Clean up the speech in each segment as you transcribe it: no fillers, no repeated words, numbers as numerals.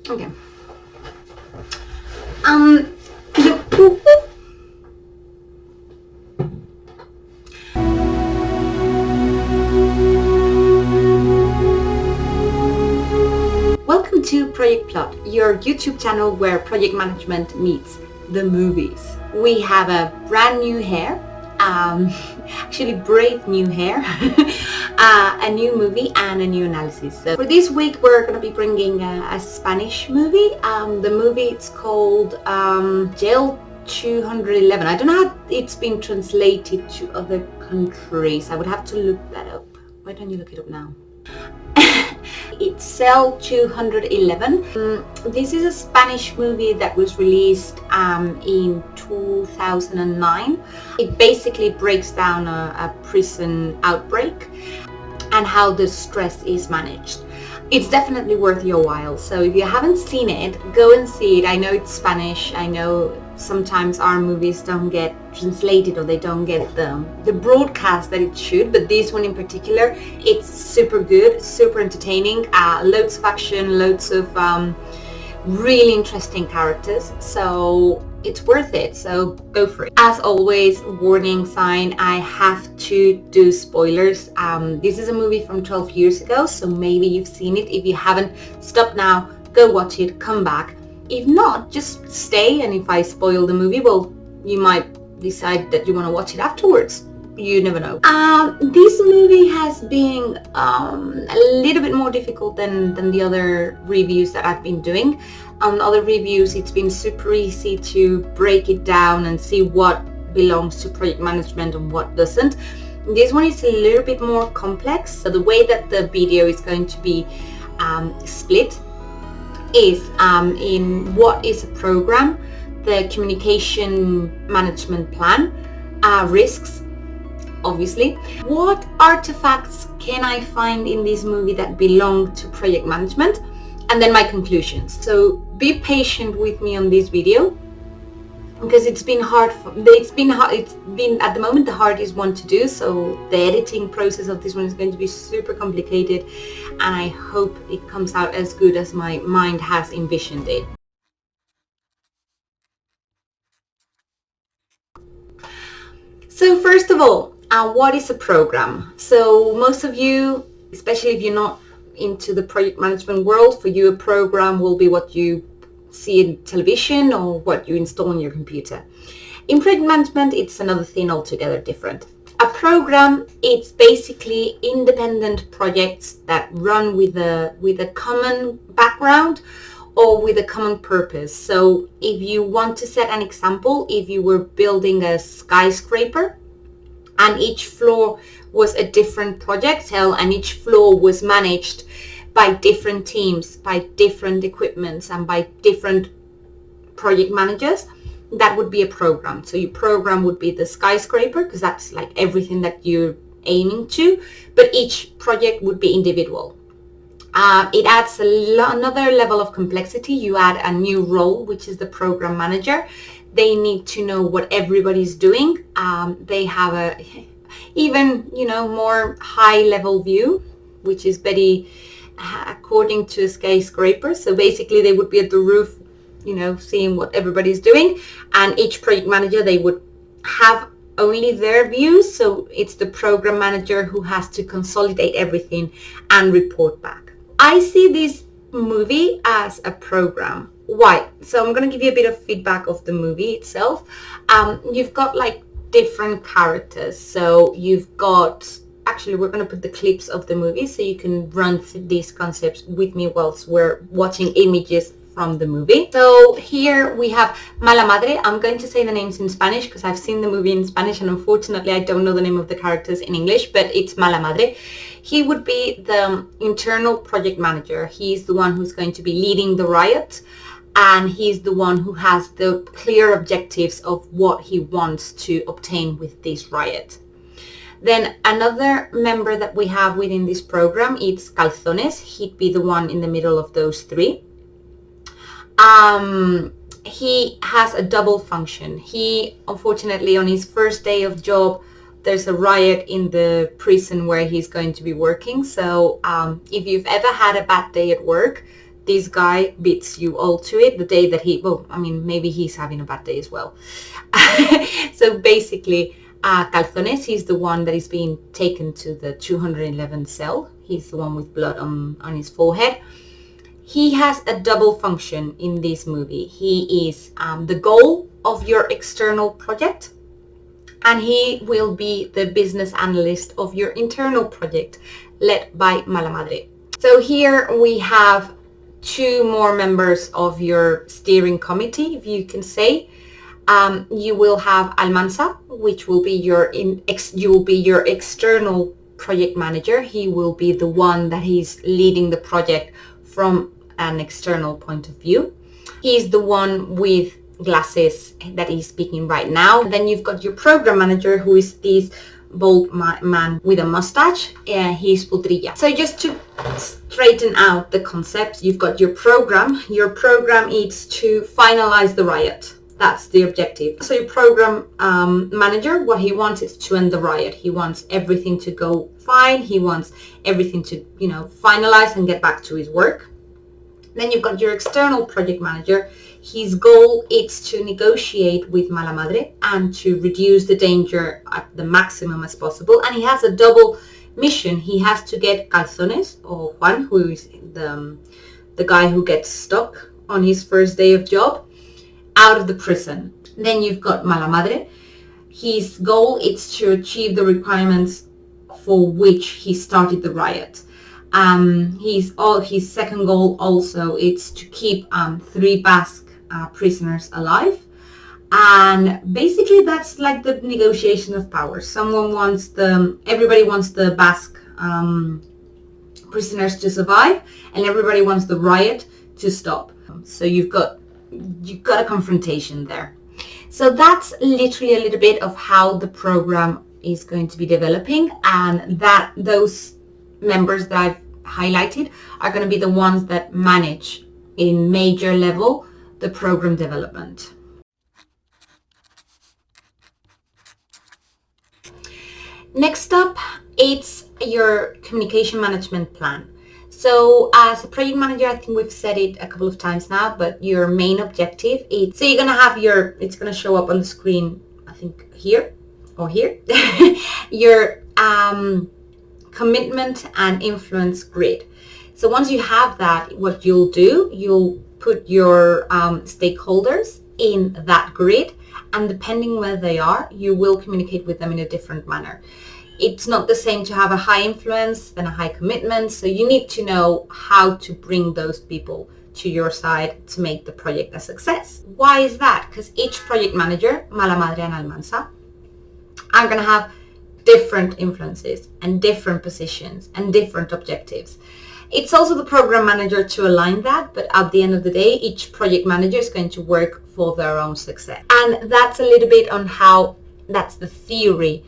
Okay. The, Welcome to Project Plot, your YouTube channel where project management meets the movies. We have a brand new hair, actually brave new hair, a new movie and a new analysis. So for this week we're going to be bringing a Spanish movie. The movie it's called Jail 211. I don't know how it's been translated to other countries. I would have to look that up. Why don't you look it up now? It's Cell 211. This is a Spanish movie that was released in 2009. It basically breaks down a prison outbreak and how the stress is managed. It's definitely worth your while. So if you haven't seen it, go and see it. I know it's Spanish. I know sometimes our movies don't get translated or they don't get the broadcast that it should, but this one in particular, it's super good, super entertaining, loads of action, loads of really interesting characters, so it's worth it, so go for it. As always, warning sign, I have to do spoilers. This is a movie from 12 years ago, so maybe you've seen it. If you haven't, stop now, go watch it, come back. If not, just stay, and if I spoil the movie, well, you might decide that you want to watch it afterwards. You never know. This movie has been a little bit more difficult than the other reviews that I've been doing. On other reviews, it's been super easy to break it down and see what belongs to project management and what doesn't. This one is a little bit more complex. So the way that the video is going to be split is in what is a program, the communication management plan, risks, obviously. What artifacts can I find in this movie that belong to project management? And then my conclusions. So be patient with me on this video because it's been hard. It's been at the moment the hardest one to do. So the editing process of this one is going to be super complicated, and I hope it comes out as good as my mind has envisioned it. So first of all, what is a program? So most of you, especially if you're not into the project management world, for you a program will be what you see in television or what you install on your computer. In project management, it's another thing altogether different. A program, it's basically independent projects that run with a common background or with a common purpose. So if you want to set an example, if you were building a skyscraper and each floor was a different project and each floor was managed by different teams, by different equipments and by different project managers, that would be a program. So your program would be the skyscraper because that's like everything that you're aiming to, but each project would be individual. It adds another level of complexity. You add a new role, which is the program manager. They need to know what everybody's doing. They have a even more high level view, which is very according to a skyscraper. So basically they would be at the roof, seeing what everybody's doing, and each project manager, they would have only their views. So it's the program manager who has to consolidate everything and report back. I see this movie as a program. Why? So I'm going to give you a bit of feedback of the movie itself. You've got like different characters. So you've got, actually we're going to put the clips of the movie so you can run through these concepts with me whilst we're watching images from the movie. So here we have Mala Madre. I'm going to say the names in Spanish because I've seen the movie in Spanish and unfortunately I don't know the name of the characters in English, but it's Mala Madre. He would be the internal project manager. He's the one who's going to be leading the riot, and he's the one who has the clear objectives of what he wants to obtain with this riot. Then another member that we have within this program, it's Calzones. He'd be the one in the middle of those three. He has a double function. He, unfortunately, on his first day of job, there's a riot in the prison where he's going to be working. So if you've ever had a bad day at work, this guy beats you all to it the day that maybe he's having a bad day as well. So basically, Calzones, he's the one that is being taken to the 211 cell. He's the one with blood on his forehead. He has a double function in this movie. He is the goal of your external project, and he will be the business analyst of your internal project, led by Mala Madre. So here we have two more members of your steering committee, if you can say. You will have Almanza, which will be your external project manager. He will be the one that is leading the project from an external point of view. He's the one with glasses that is speaking right now. Then you've got your program manager, who is this bald man with a mustache. He's Pudrilla. So just to straighten out the concept, you've got your program. Your program is to finalize the riot. That's the objective. So your program manager, what he wants is to end the riot. He wants everything to go fine. He wants everything to, finalize and get back to his work. Then you've got your external project manager. His goal is to negotiate with Mala Madre and to reduce the danger at the maximum as possible. And he has a double mission. He has to get Calzones, or Juan, who is the guy who gets stuck on his first day of job, out of the prison. Then you've got Mala Madre. His goal is to achieve the requirements for which he started the riot. His second goal also is to keep 3 Basque prisoners alive, and basically that's like the negotiation of power. Everybody wants the Basque prisoners to survive, and everybody wants the riot to stop. So you've got a confrontation there. So that's literally a little bit of how the program is going to be developing, and that those members that I've highlighted are going to be the ones that manage in major level the program development. Next up, it's your communication management plan. So as a project manager, I think we've said it a couple of times now, but your main objective is, so you're going to have it's going to show up on the screen, I think here or here, your commitment and influence grid. So once you have that, what you'll do, you'll put your stakeholders in that grid, and depending where they are, you will communicate with them in a different manner. It's not the same to have a high influence than a high commitment, so you need to know how to bring those people to your side to make the project a success. Why is that? Because each project manager, Mala Madre and Almanza, are going to have different influences and different positions and different objectives. It's also the program manager to align that, but at the end of the day, each project manager is going to work for their own success. And that's a little bit on that's the theory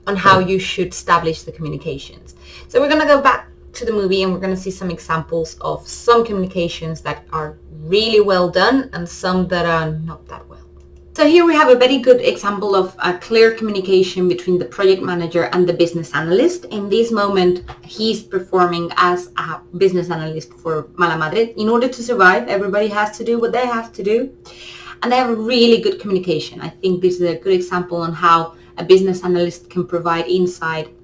on how you should establish the communications. So we're going to go back to the movie and we're going to see some examples of some communications that are really well done and some that are not that well. So here we have a very good example of a clear communication between the project manager and the business analyst. In this moment, he's performing as a business analyst for Mala Madre. In order to survive, everybody has to do what they have to do. And they have a really good communication. I think this is a good example on how a business analyst can provide insight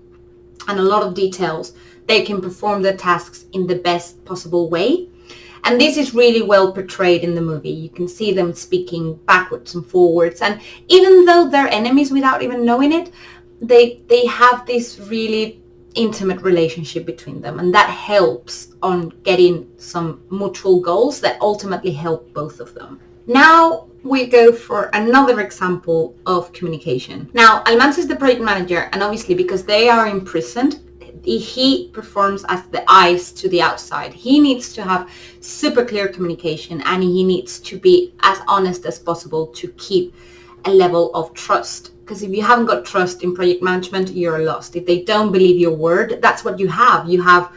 and a lot of details. They can perform their tasks in the best possible way. And this is really well portrayed in the movie. You can see them speaking backwards and forwards. And even though they're enemies without even knowing it, they have this really intimate relationship between them. And that helps on getting some mutual goals that ultimately help both of them. Now we go for another example of communication. Now, Almanza is the project manager, and obviously because they are imprisoned, he performs as the eyes to the outside. He needs to have super clear communication, and he needs to be as honest as possible to keep a level of trust. Because if you haven't got trust in project management, you're lost. If they don't believe your word, that's what you have. You have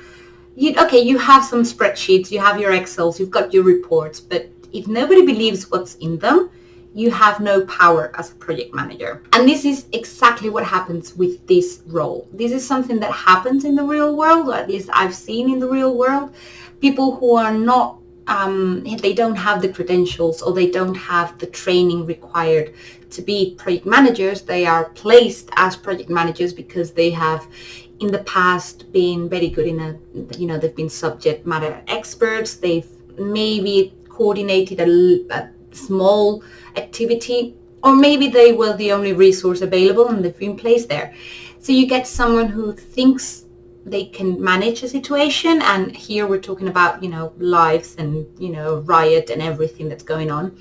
some spreadsheets, you have your Excels, you've got your reports, but if nobody believes what's in them, you have no power as a project manager. And this is exactly what happens with this role. This is something that happens in the real world, or at least I've seen in the real world. People who are not they don't have the credentials or they don't have the training required to be project managers. They are placed as project managers because they have in the past been very good they've been subject matter experts. They've maybe coordinated a small activity, or maybe they were the only resource available and they've been placed there. So you get someone who thinks they can manage a situation, and here we're talking about lives and riot and everything that's going on,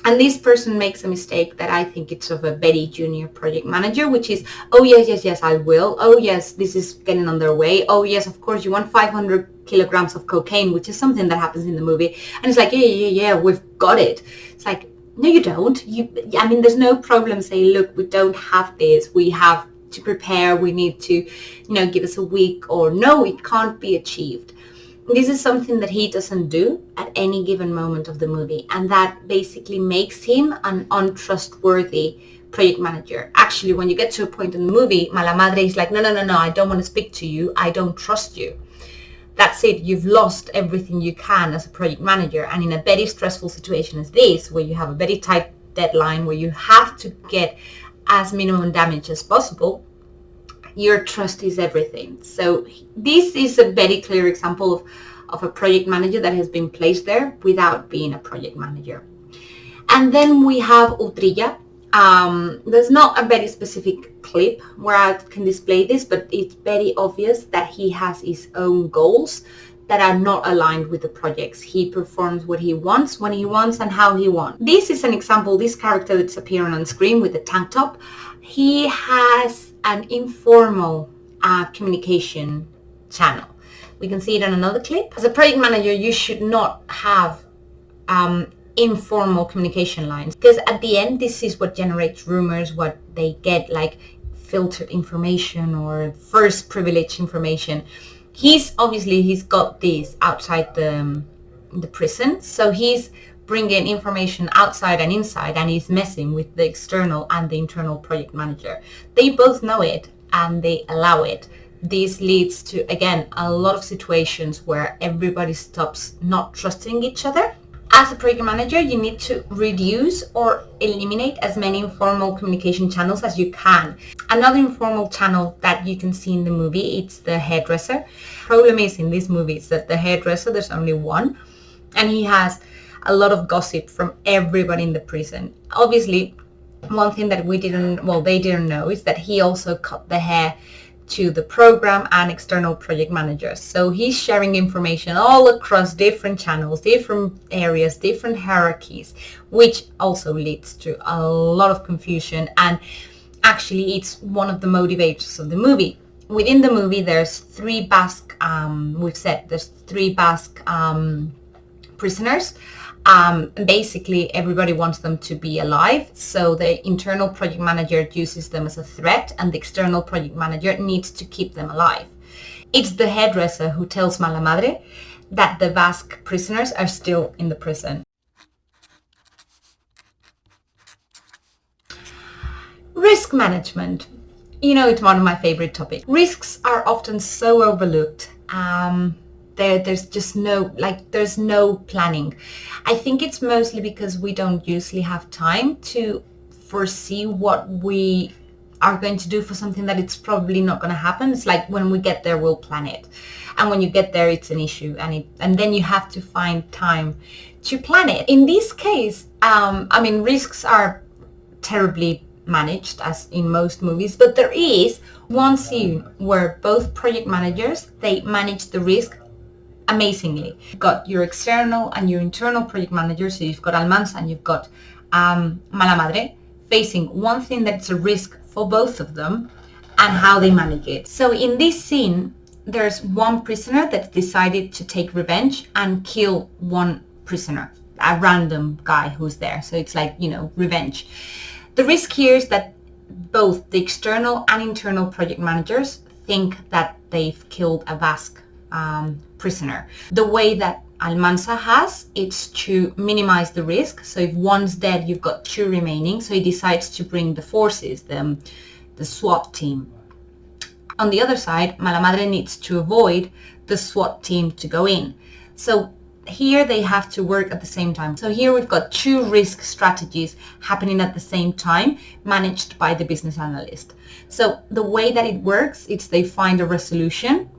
and this person makes a mistake that I think it's of a very junior project manager, which is, oh yes I will, oh yes, this is getting on their way, oh yes, of course you want 500 kilograms of cocaine, which is something that happens in the movie, and it's like, yeah, we've got it. It's like, no you don't. There's no problem saying, look, we don't have this, we have to prepare, we need to give us a week, or no, it can't be achieved. This is something that he doesn't do at any given moment of the movie, and that basically makes him an untrustworthy project manager. Actually, when you get to a point in the movie, Mala Madre is like, no, I don't want to speak to you, I don't trust you. That's it, you've lost everything you can as a project manager. And in a very stressful situation as this, where you have a very tight deadline, where you have to get as minimum damage as possible, your trust is everything. So this is a very clear example of a project manager that has been placed there without being a project manager. And then we have Utrilla. There's not a very specific clip where I can display this, but it's very obvious that he has his own goals that are not aligned with the projects. He performs what he wants, when he wants, and how he wants. This is an example, this character that's appearing on screen with the tank top. He has an informal communication channel. We can see it on another clip. As a project manager, you should not have informal communication lines, because at the end, this is what generates rumors, what they get, like filtered information or first privilege information. He's got this outside the prison, so he's bringing information outside and inside, and he's messing with the external and the internal project manager. They both know it and they allow it. This leads to, again, a lot of situations where everybody stops not trusting each other. As a project manager, you need to reduce or eliminate as many informal communication channels as you can. Another informal channel that you can see in the movie, it's the hairdresser. Problem is, in this movie, is that the hairdresser, there's only one, and he has a lot of gossip from everybody in the prison. Obviously, one thing that they didn't know is that he also cut the hair to the program and external project managers. So he's sharing information all across different channels, different areas, different hierarchies, which also leads to a lot of confusion. And actually, it's one of the motivators of the movie. Within the movie, there's three Basque, there's three Basque prisoners. Basically, everybody wants them to be alive, so the internal project manager uses them as a threat, and the external project manager needs to keep them alive. It's the hairdresser who tells Mala Madre that the Basque prisoners are still in the prison. Risk management. It's one of my favorite topics. Risks are often so overlooked. There's just there's no planning. I think it's mostly because we don't usually have time to foresee what we are going to do for something that it's probably not going to happen. It's like, when we get there, we'll plan it. And when you get there, it's an issue. And then you have to find time to plan it. In this case, risks are terribly managed, as in most movies, but there is one scene where both project managers, they manage the risk amazingly. You've got your external and your internal project managers, so you've got Almanza and you've got Mala Madre, facing one thing that's a risk for both of them and how they manage it. So in this scene, there's one prisoner that decided to take revenge and kill one prisoner, a random guy who's there. So it's like, revenge. The risk here is that both the external and internal project managers think that they've killed a Basque prisoner. The way that Almanza has, it's to minimize the risk. So if one's dead, you've got two remaining. So he decides to bring the forces, the SWAT team. On the other side, Mala Madre needs to avoid the SWAT team to go in. So here they have to work at the same time. So here we've got two risk strategies happening at the same time, managed by the business analyst. So the way that it works, it's they find a resolution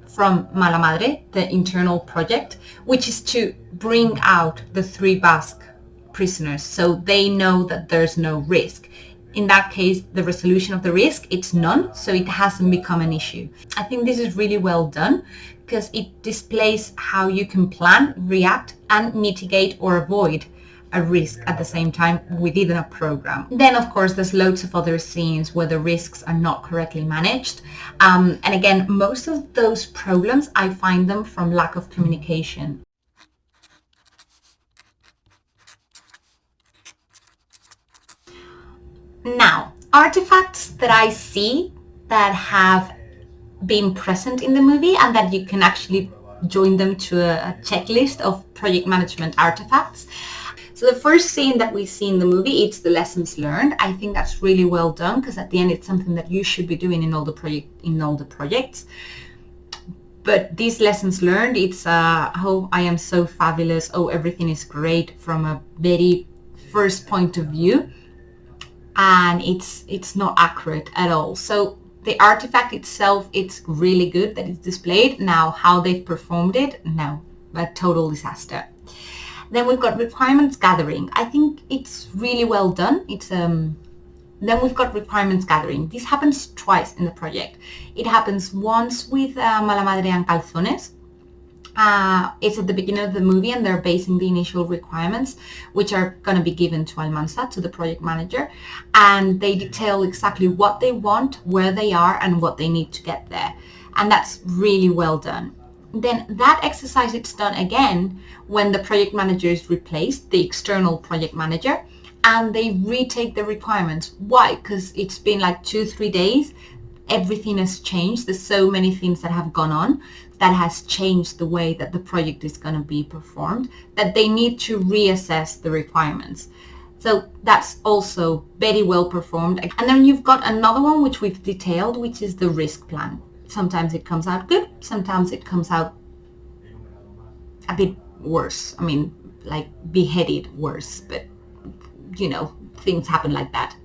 from Mala Madre, the internal project, which is to bring out the 3 Basque prisoners so they know that there's no risk. In that case, the resolution of the risk, it's none, so it hasn't become an issue. I think this is really well done because it displays how you can plan, react, and mitigate or avoid a risk at the same time within a program. Then, of course, there's loads of other scenes where the risks are not correctly managed. And again, most of those problems, I find them from lack of communication. Now, artifacts that I see that have been present in the movie and that you can actually join them to a checklist of project management artifacts. So the first scene that we see in the movie, it's the lessons learned. I think that's really well done because at the end it's something that you should be doing in all the projects. But these lessons learned, it's oh, I am so fabulous, oh, everything is great from a very first point of view. And it's not accurate at all. So the artifact itself, it's really good that it's displayed. Now, how they've performed it, no, a total disaster. Then we've got requirements gathering. I think it's really well done. Then we've got requirements gathering. This happens twice in the project. It happens once with Mala Madre and Calzones. It's at the beginning of the movie and they're basing the initial requirements, which are going to be given to Almanza, to the project manager, and they detail exactly what they want, where they are, and what they need to get there. And that's really well done. Then that exercise, it's done again when the project manager is replaced, the external project manager, and they retake the requirements. Why? Because it's been like 2-3 days. Everything has changed. There's so many things that have gone on that has changed the way that the project is going to be performed, that they need to reassess the requirements. So that's also very well performed. And then you've got another one which we've detailed, which is the risk plan. Sometimes it comes out good, sometimes it comes out a bit worse. I mean, like beheaded worse, but you know, things happen like that.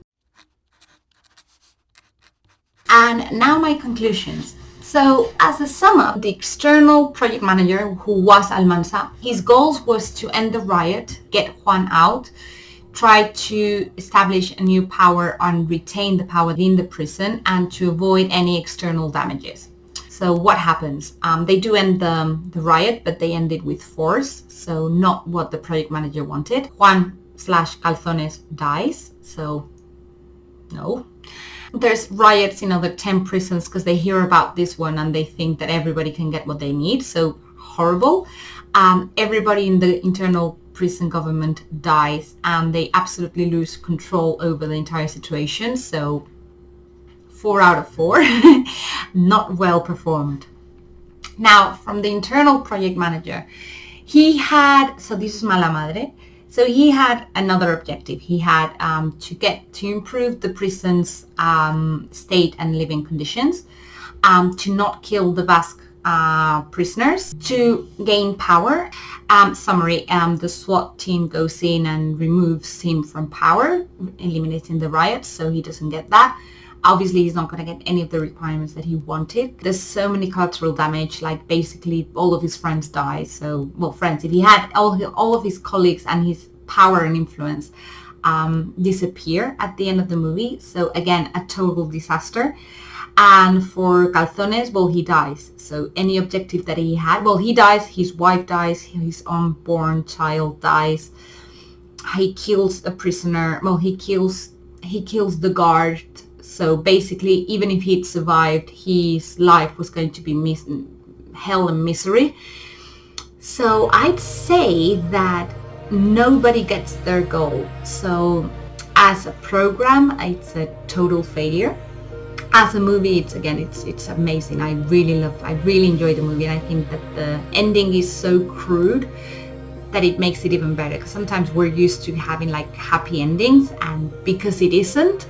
And now my conclusions. So as a sum up, the external project manager, who was Almanza, his goals was to end the riot, get Juan out, try to establish a new power and retain the power in the prison, and to avoid any external damages. So what happens? They do end the riot, but they end it with force, so not what the project manager wanted. Juan/Calzones dies, so no. There's riots in other 10 prisons because they hear about this one and they think that everybody can get what they need, so horrible. Everybody in the internal prison government dies and they absolutely lose control over the entire situation, so 4 out of 4. Not well performed. Now, from the internal project manager, he had, so this is Mala Madre, so he had another objective. He had to improve the prison's state and living conditions, to not kill the Basque prisoners, to gain power. Summary, the SWAT team goes in and removes him from power, eliminating the riots, so he doesn't get that. Obviously, he's not going to get any of the requirements that he wanted. There's so many collateral damage, like basically all of his friends die. So, well, friends, if he had all of his colleagues and his power and influence disappear at the end of the movie. So again, a total disaster. And for Calzones, well, he dies. So any objective that he had, well, he dies, his wife dies, his unborn child dies. He kills a prisoner. Well, he kills the guard. So basically, even if he'd survived, his life was going to be hell and misery. So I'd say that nobody gets their goal. So as a program, it's a total failure. As a movie, it's amazing. I really enjoy the movie, and I think that the ending is so crude that it makes it even better. Because sometimes we're used to having like happy endings, and because it isn't,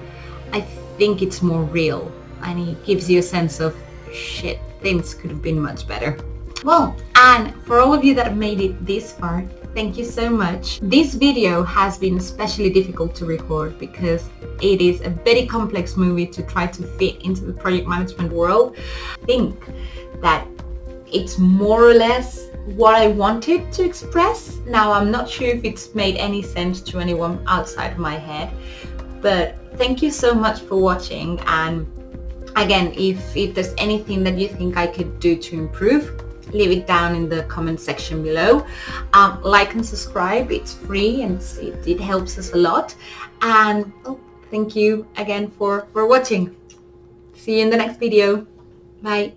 I think it's more real, and it gives you a sense of shit, things could have been much better. Well, and for all of you that have made it this far, thank you so much. This video has been especially difficult to record because it is a very complex movie to try to fit into the project management world. I think that it's more or less what I wanted to express. Now, I'm not sure if it's made any sense to anyone outside my head, but thank you so much for watching. And again, if there's anything that you think I could do to improve, leave it down in the comment section below. Like and subscribe, it's free and it helps us a lot. And thank you again for watching. See you in the next video. Bye.